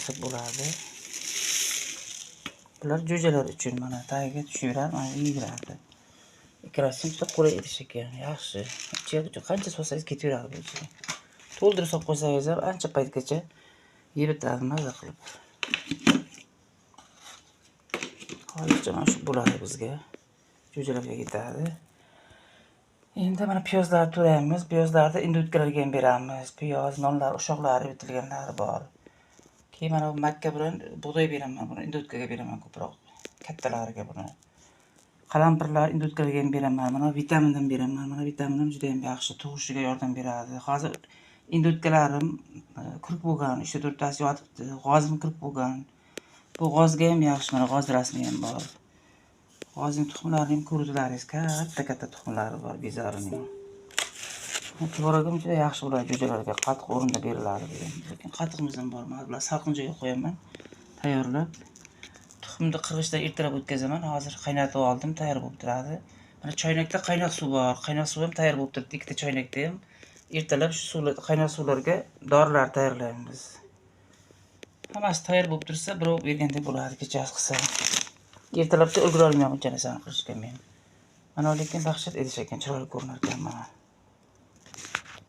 yaxshi bo'ladi. Bular jo'jalar uchun mana tagiga tushirib, mana yeyiladi. Ikkalasi juda qulay idish ekan, yaxshi. Ichiga qancha solsangiz ketaveradi bu ichiga. To'ldirib solib qo'ysangiz ham ancha paytgacha yeb o'tiradi maza qilib. Hozircha mana shu bo'ladi bizga. Jo'jalarga ketadi. Endi mana piyozlarni to'raymiz. Piyozlarni indutkalarga ham beramiz. Piyoz, nonlar, ushoqlari bitilganlari bor. Keyin mana bu makka bilan bug'doy beraman, buni indutkaga beraman ko'proq. Kattalariga buni. Qalampirlar indutkalarga ham beraman. Mana vitamindan beraman. Mana vitamin ham juda ham yaxshi, tug'ishiga yordam beradi. Hozir indutkalarim quruq bo'lgan, 3-4 tasi yotibdi. G'ozim quruq bo'lgan. Bu g'ozga ham yaxshi, mana g'oz rasmi ham bor. G'ozning tuxumlarini ham ko'rdingiz, katta tuxumlari bor bezorining. Tvorogim juda yaxshi bo'ladi jo'jalarga, qatiq o'rinda beriladi degan. Lekin qatiqimiz ham bor. Men bular salqin joyga qo'yaman, tayyorlab. Tuxumni qirg'ichdan ertalab o'tkazaman. Hozir qaynatib oldim, tayyor bo'lib turadi. Mana choynakda qaynoq suv bor. Qaynoq suv ham tayyor bo'lib turibdi. Ikkita choynakda ham ertalab shu suvlar, qaynoq suvlarga dorilar tayyorlaymiz. Hammasi tayyor bo'lib tursa, birov bergandek bo'ladi kechasi qilsa. Ertalabda ulgura olmayman uncha narsani qilishga men. Mana lekin dahshat edish ekan, chiroyli ko'rinar ekan mana.